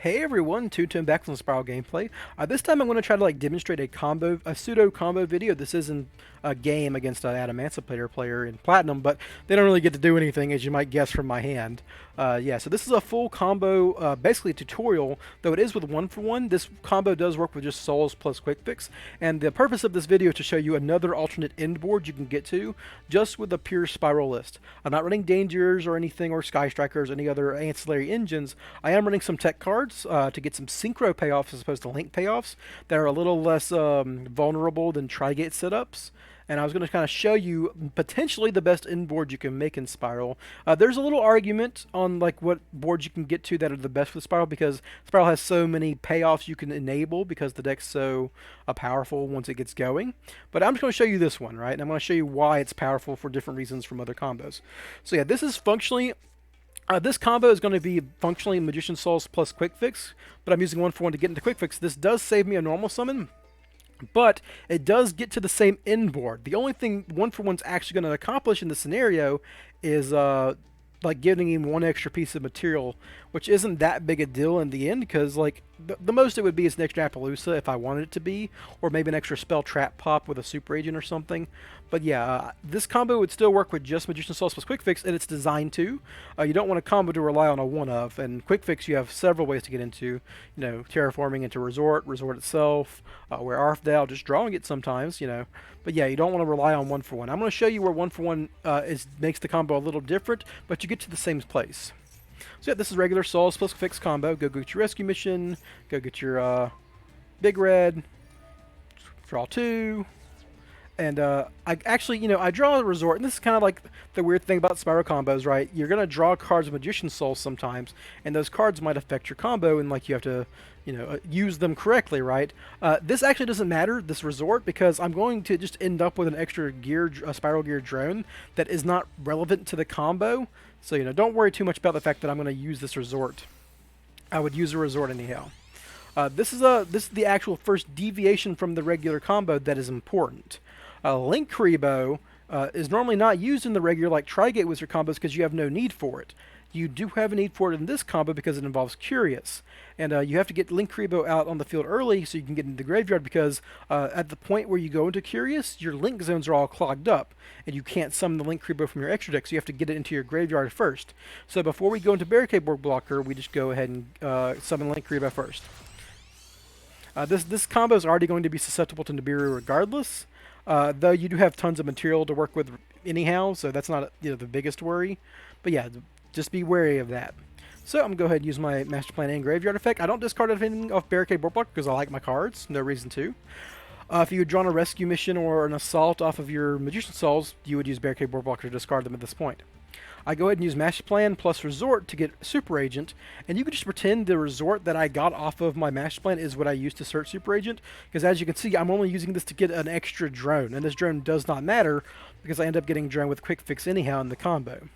Hey everyone, Two-Tone back from Spyral gameplay. This time I'm going to try to demonstrate a pseudo combo video. This isn't a game against an Adamantiplator player in Platinum, but they don't really get to do anything, as you might guess from my hand. Yeah, so this is a full combo, basically a tutorial, though it is with 1-for-1. This combo does work with just souls plus quick fix, and the purpose of this video is to show you another alternate end board you can get to just with a pure Spyral list. I'm not running Dangers or anything, or Sky Strikers, or any other ancillary engines. I am running some tech cards to get some synchro payoffs as opposed to link payoffs that are a little less vulnerable than Tri-Gate setups. And I was going to kind of show you potentially the best end board you can make in Spyral. There's a little argument on what boards you can get to that are the best for Spyral, because Spyral has so many payoffs you can enable because the deck's so powerful once it gets going. But I'm just going to show you this one, right? And I'm going to show you why it's powerful for different reasons from other combos. So yeah, this is functionally this combo is going to be functionally Magician Souls plus Quick Fix, but I'm using 1-for-1 to get into Quick Fix. This does save me a normal summon, but it does get to the same end board. The only thing 1-for-1's actually going to accomplish in this scenario is giving him one extra piece of material, which isn't that big a deal in the end, because the most it would be is an extra Appaloosa if I wanted it to be, or maybe an extra spell trap pop with a super agent or something. But yeah, this combo would still work with just Magician Souls plus Quick Fix, and it's designed to. You don't want a combo to rely on a one-of, and Quick Fix you have several ways to get into, you know, terraforming into Resort itself, Where Arf Thou, just drawing it sometimes, you know. But yeah, you don't want to rely on 1-for-1. I'm going to show you where 1-for-1 makes the combo a little different, but you get to the same place. So yeah, this is regular Souls plus Fix combo. Go get your rescue mission, go get your big red, draw 2, and I actually, you know, I draw a Resort, and this is kind of like the weird thing about Spyral combos, right? You're going to draw cards of Magician Souls sometimes, and those cards might affect your combo, and you have to, you know, use them correctly, right? This actually doesn't matter, this Resort, because I'm going to just end up with an extra gear, a Spyral Gear drone that is not relevant to the combo. So, you know, don't worry too much about the fact that I'm going to use this Resort. I would use a Resort anyhow. This is the actual first deviation from the regular combo that is important. Linkuriboh is normally not used in the regular Tri-Gate Wizard combos because you have no need for it. You do have a need for it in this combo because it involves Curious. And you have to get Linkuriboh out on the field early so you can get into the graveyard, because at the point where you go into Curious, your link zones are all clogged up, and you can't summon the Linkuriboh from your extra deck, so you have to get it into your graveyard first. So before we go into Barricade Board Blocker, we just go ahead and summon Linkuriboh first. This combo is already going to be susceptible to Nibiru regardless, though you do have tons of material to work with anyhow, so that's not the biggest worry. But yeah, just be wary of that. So I'm going to go ahead and use my Master Plan and Graveyard effect. I don't discard anything off Barricade Board Block because I like my cards. No reason to. If you had drawn a Rescue Mission or an Assault off of your Magician Souls, you would use Barricade Board Blocker to discard them at this point. I go ahead and use Master Plan plus Resort to get Super Agent, and you can just pretend the Resort that I got off of my Master Plan is what I used to search Super Agent, because as you can see, I'm only using this to get an extra drone, and this drone does not matter because I end up getting drone with Quick Fix anyhow in the combo.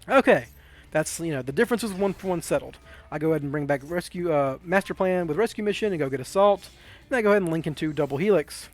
Okay, that's, you know, the difference is 1-for-1 settled. I go ahead and bring back Rescue Master Plan with Rescue Mission and go get Assault, and I go ahead and link into Double Helix.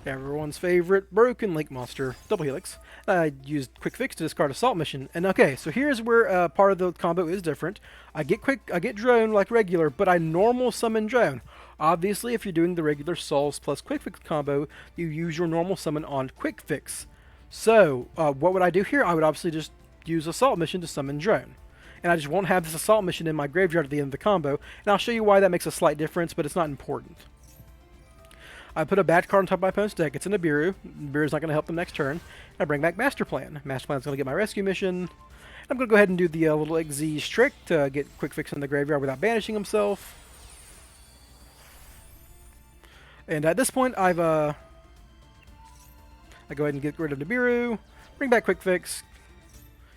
Everyone's favorite broken link monster, Double Helix. I used Quick Fix to discard Assault Mission, and okay, so here's where part of the combo is different. I get Drone like regular, but I normal summon Drone. Obviously, if you're doing the regular Souls plus Quick Fix combo, you use your normal summon on Quick Fix. So, what would I do here? I would obviously just use Assault Mission to summon Drone. And I just won't have this Assault Mission in my graveyard at the end of the combo, and I'll show you why that makes a slight difference, but it's not important. I put a bad card on top of my opponent's deck. It's a Nibiru. Nibiru's not going to help them next turn. I bring back Master Plan. Master Plan's going to get my Rescue Mission. I'm going to go ahead and do the little Xyz trick to get Quick Fix in the graveyard without banishing himself. And at this point, I go ahead and get rid of Nibiru, bring back Quick Fix,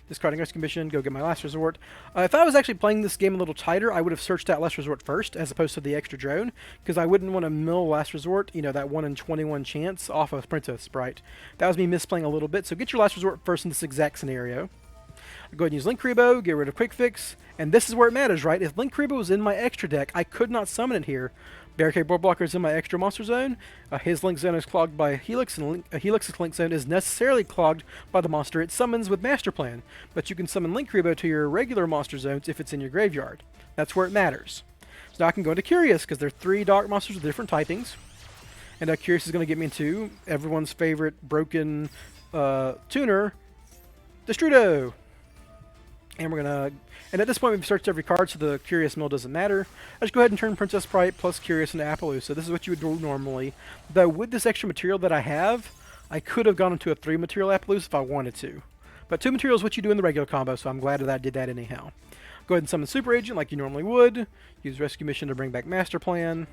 discarding Rescue Mission, go get my Last Resort. If I was actually playing this game a little tighter, I would have searched out Last Resort first, as opposed to the extra drone, because I wouldn't want to mill Last Resort, you know, that 1 in 21 chance off of Princessprite. That was me misplaying a little bit, so get your Last Resort first in this exact scenario. Go ahead and use Linkuriboh, get rid of Quik Fix, and this is where it matters, right? If Linkuriboh was in my extra deck, I could not summon it here. Barricade Board Blocker is in my extra monster zone. His link zone is clogged by Helix, and Helix's link zone is necessarily clogged by the monster it summons with Master Plan. But you can summon Linkuriboh to your regular monster zones if it's in your graveyard. That's where it matters. So now I can go into Curious, because they're 3 dark monsters with different typings. And Curious is going to get me into everyone's favorite broken tuner, Destrudo. And we're going to... And at this point, we've searched every card, so the Curious mill doesn't matter. I just go ahead and turn Princessprite plus Curious into Appaloosa. This is what you would do normally. Though, with this extra material that I have, I could have gone into a 3-material Appaloosa if I wanted to. But 2 materials is what you do in the regular combo, so I'm glad that I did that anyhow. Go ahead and summon Super Agent like you normally would. Use Rescue Mission to bring back Master Plan.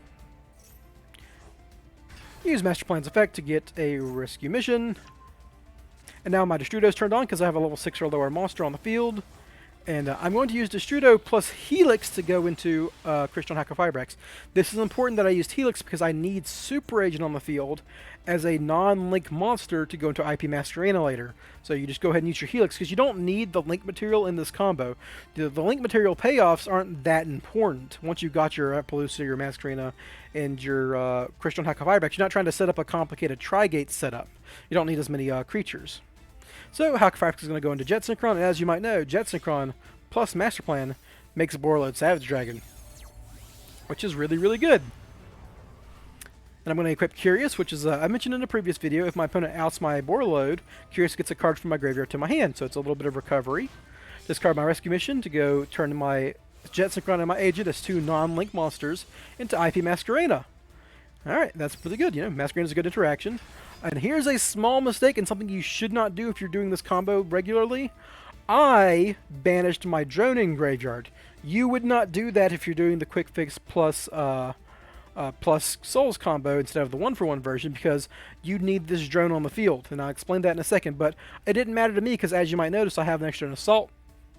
Use Master Plan's effect to get a Rescue Mission. And now my Destrudo is turned on because I have a level 6 or lower monster on the field. And I'm going to use Destrudo plus Helix to go into Crystron Halqifibrax. This is important that I used Helix because I need Super Agent on the field as a non-link monster to go into IP Masquerena later. So you just go ahead and use your Helix because you don't need the link material in this combo. The link material payoffs aren't that important. Once you've got your Appaloosa, your Masquerena, and your Crystron Halqifibrax, you're not trying to set up a complicated Tri-Gate setup. You don't need as many creatures. So Halqifibrax is going to go into Jet Synchron, and as you might know, Jet Synchron plus Master Plan makes Borreload Savage Dragon, which is really, really good. And I'm going to equip Curious, which is, I mentioned in a previous video, if my opponent outs my Borreload, Curious gets a card from my graveyard to my hand, so it's a little bit of recovery. Discard my Rescue Mission to go turn my Jet Synchron and my Agent as 2 non-link monsters into IP Masquerena. Alright, that's pretty good, you know, Masquerena is a good interaction. And here's a small mistake and something you should not do if you're doing this combo regularly. I banished my droning graveyard. You would not do that if you're doing the Quik Fix plus Souls combo instead of the 1-for-1 version, because you'd need this drone on the field, and I'll explain that in a second. But it didn't matter to me because, as you might notice, I have an extra assault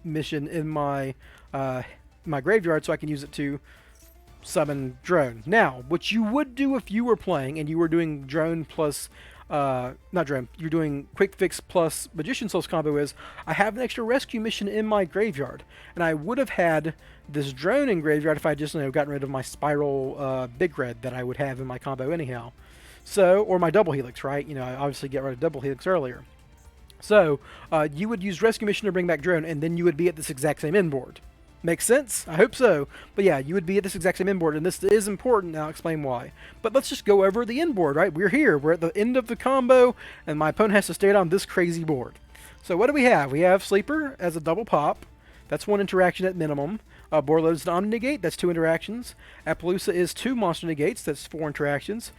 mission in my my graveyard, so I can use it to summon drone. Now, what you would do if you were playing and you were doing drone plus not drone, you're doing Quik Fix plus Magician Souls combo is, I have an extra rescue mission in my graveyard, and I would have had this drone in graveyard if I just, you know, gotten rid of my Spyral Big Red that I would have in my combo anyhow. So, or my double Helix, right? You know, I obviously get rid of double Helix earlier. So, you would use rescue mission to bring back drone, and then you would be at this exact same inboard. Makes sense? I hope so. But yeah, you would be at this exact same inboard, and this is important, and I'll explain why. But let's just go over the inboard, right? We're here. We're at the end of the combo, and my opponent has to stay on this crazy board. So what do we have? We have Sleeper as a double pop. That's 1 interaction at minimum. Borreload is an Omni Negate. That's 2 interactions. Appaloosa is 2 monster negates. That's 4 interactions.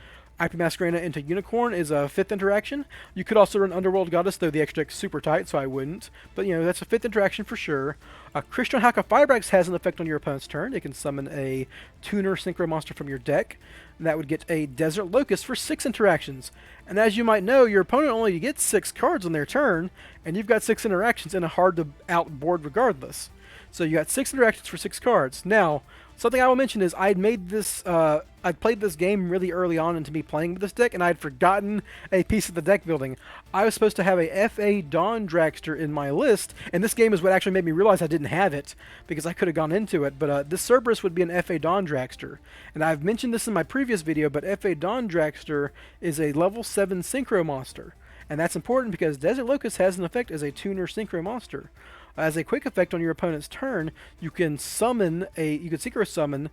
IP Masquerena into Unicorn is a 5th interaction. You could also run Underworld Goddess, though the extra deck's super tight, so I wouldn't. But, you know, that's a 5th interaction for sure. Crystron Halqifibrax has an effect on your opponent's turn. It can summon a tuner synchro monster from your deck. And that would get a Desert Locust for 6 interactions. And as you might know, your opponent only gets 6 cards on their turn, and you've got 6 interactions in a hard-to-out board regardless. So you got 6 interactions for 6 cards. Now, something I will mention is I'd made this, I'd played this game really early on into me playing with this deck, and I'd forgotten a piece of the deck building. I was supposed to have a FA Dawn Dragster in my list, and this game is what actually made me realize I didn't have it, because I could have gone into it, but this Cerberus would be an FA Dawn Dragster. And I've mentioned this in my previous video, but FA Dawn Dragster is a level 7 Synchro monster. And that's important because Desert Locust has an effect as a tuner Synchro monster. As a quick effect on your opponent's turn, you can summon you can Synchro summon,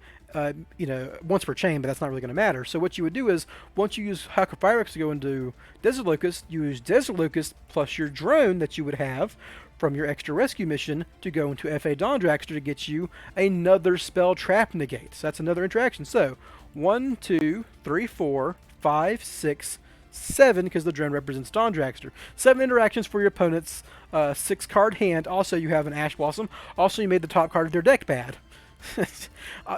you know, once per chain, but that's not really going to matter. So what you would do is, once you use Halqifibrax to go into Desert Locust, you use Desert Locust plus your drone that you would have from your extra rescue mission to go into FA Dawn Dragster to get you another spell trap negate. So that's another interaction. So 1, 2, 3, 4, 5, 6, 7, because the drone represents Dawn Dragster. 7 interactions for your opponent's 6-card hand. Also, you have an Ash Blossom. Also, you made the top card of their deck bad.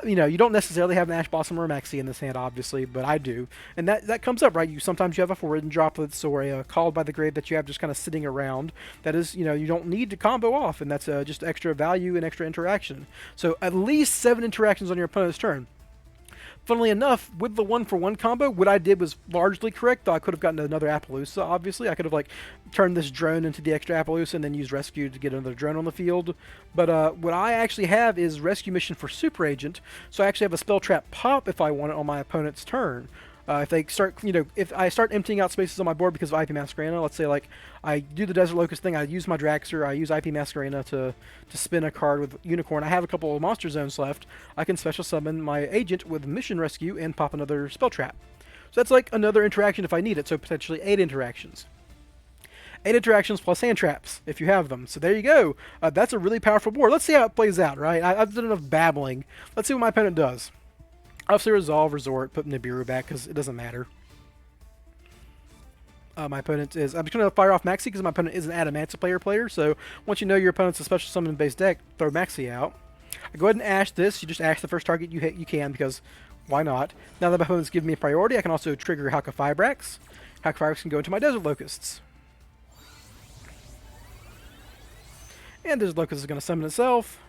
You know, you don't necessarily have an Ash Blossom or a Maxx in this hand, obviously, but I do. And that comes up, right? Sometimes you have a Forbidden Droplets or a Called by the Grave that you have just kind of sitting around. That is, you know, you don't need to combo off, and that's just extra value and extra interaction. So at least 7 interactions on your opponent's turn. Funnily enough, with the 1-for-1 combo, what I did was largely correct, though I could have gotten another Appaloosa, obviously. I could have, like, turned this drone into the extra Appaloosa and then used Rescue to get another drone on the field. But what I actually have is Rescue Mission for Super Agent, so I actually have a Spell Trap pop if I want it on my opponent's turn. If they start, if I start emptying out spaces on my board because of IP Masquerena, let's say like I do the Desert Locust thing, I use my Dragster, I use IP Masquerena to spin a card with Unicorn. I have a couple of Monster Zones left. I can special summon my agent with Mission Rescue and pop another Spell Trap. So that's like another interaction if I need it, so potentially 8 interactions. 8 interactions plus hand traps, if you have them. So there you go. That's a really powerful board. Let's see how it plays out, right? I've done enough babbling. Let's see what my opponent does. Obviously resolve, resort, put Nibiru back because it doesn't matter. My opponent is... I'm just going to fire off Maxi because my opponent is an Adamancer player, so once you know your opponent's a special summon based deck, throw Maxi out. I go ahead and ash this. You just ash the first target you hit. You can because why not? Now that my opponent's giving me a priority, I can also trigger Halqifibrax. Halqifibrax can go into my Desert Locusts. And Desert Locust is going to summon itself.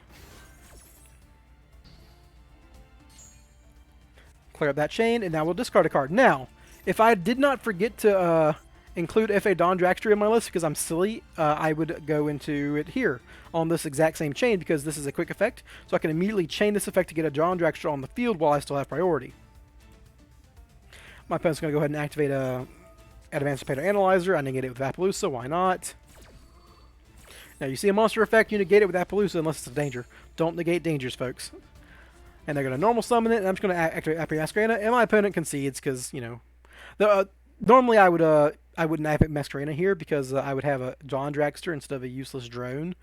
Clear up that chain, and now we'll discard a card. Now, if I did not forget to include F.A. Dawn Dragster in my list because I'm silly, I would go into it here on this exact same chain because this is a quick effect, so I can immediately chain this effect to get a Dawn Dragster on the field while I still have priority. My opponent's going to go ahead and activate a Adamancer Analyzer. I negate it with Appaloosa, why not? Now, you see a monster effect, you negate it with Appaloosa unless it's a danger. Don't negate dangers, folks. And they're going to normal summon it, and I'm just going to activate IP Masquerena, and my opponent concedes because, normally I wouldn't activate Masquerena here because I would have a Dawn Dragster instead of a useless drone.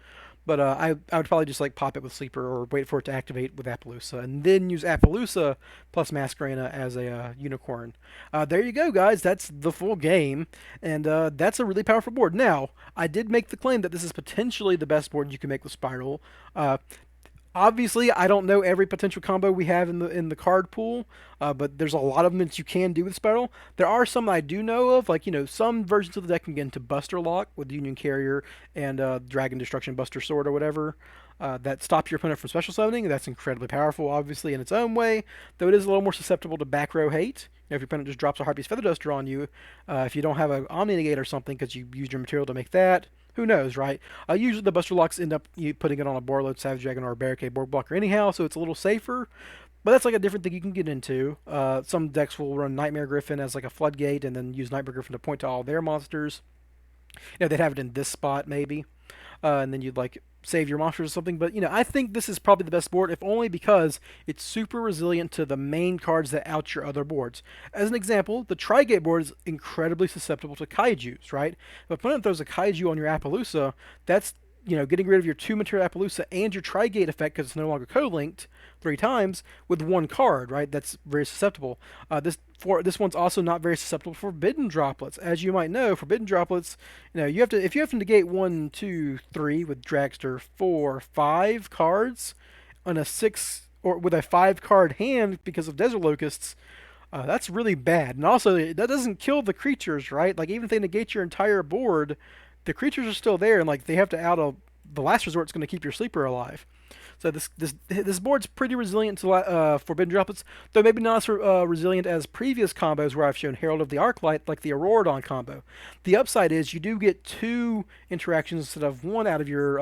But I would probably just like pop it with Sleeper or wait for it to activate with Appaloosa, and then use Appaloosa plus Masquerena as a unicorn. There you go, guys. That's the full game, and that's a really powerful board. Now, I did make the claim that this is potentially the best board you can make with Spyral. Obviously, I don't know every potential combo we have in the card pool, but there's a lot of them that you can do with Spyral. There are some I do know of, like, some versions of the deck can get into Buster Lock with Union Carrier and Dragon Destruction Buster Sword or whatever. That stops your opponent from special summoning. That's incredibly powerful, obviously, in its own way, though it is a little more susceptible to back row hate. If your opponent just drops a Harpy's Feather Duster on you, if you don't have an Omni Negate or something because you used your material to make that, who knows, right? Usually the Buster Locks end up putting it on a Borreload, Savage Dragon, or a Barricade board blocker anyhow, so it's a little safer. But that's like a different thing you can get into. Some decks will run Knightmare Griffin as like a floodgate and then use Knightmare Griffin to point to all their monsters. They'd have it in this spot maybe. And then you'd like save your monsters or something. But I think this is probably the best board, if only because it's super resilient to the main cards that out your other boards. As an example, the Trigate board is incredibly susceptible to Kaijus, right? If an opponent throws a Kaiju on your Appaloosa, that's getting rid of your 2 material Appaloosa and your Trigate effect because it's no longer co-linked 3 times with 1 card, right? That's very susceptible. This one's also not very susceptible to Forbidden Droplets. As you might know, Forbidden Droplets, you have to if you have to negate 1, 2, 3 with Dragster, 4, 5 cards on a 6 or with a 5-card hand because of Desert Locusts. That's really bad. And also, that doesn't kill the creatures, right? Like, even if they negate your entire board, the creatures are still there, and like they have to the last resort is going to keep your Sleeper alive. So this board's pretty resilient to Forbidden Droplets, though maybe not as resilient as previous combos where I've shown Herald of the Arclight, like the Auroradon combo. The upside is you do get 2 interactions instead of 1 out of your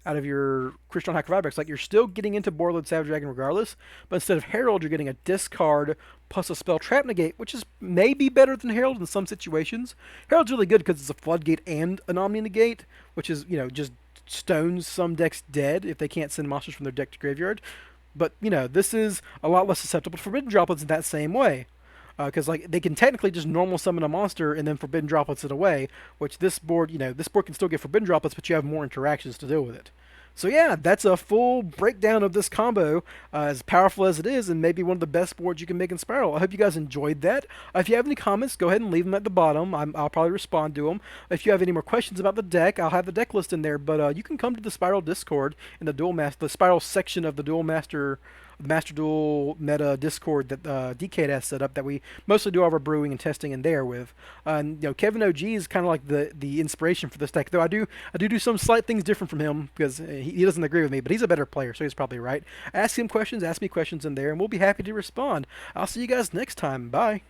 Crystron Halqifibrax. Like, you're still getting into Borreload Savage Dragon regardless, but instead of Herald, you're getting a discard plus a Spell Trap Negate, which is maybe better than Herald in some situations. Herald's really good because it's a Floodgate and an Omni Negate, which is, just stones some decks dead if they can't send monsters from their deck to graveyard. But, this is a lot less susceptible to Forbidden Droplets in that same way. Because like they can technically just normal summon a monster and then Forbidden Droplets it away, which this board, this board can still get Forbidden Droplets, but you have more interactions to deal with it. So yeah, that's a full breakdown of this combo, as powerful as it is, and maybe one of the best boards you can make in Spyral. I hope you guys enjoyed that. If you have any comments, go ahead and leave them at the bottom. I'll probably respond to them. If you have any more questions about the deck, I'll have the deck list in there, but you can come to the Spyral Discord in the Spyral section of the Duel Master the Master Duel Meta Discord that DK has set up that we mostly do all of our brewing and testing in there with. And Kevin OG is kind of like the inspiration for this deck, though I do some slight things different from him because he doesn't agree with me, but he's a better player, so he's probably right. Ask him questions, ask me questions in there, and we'll be happy to respond. I'll see you guys next time. Bye.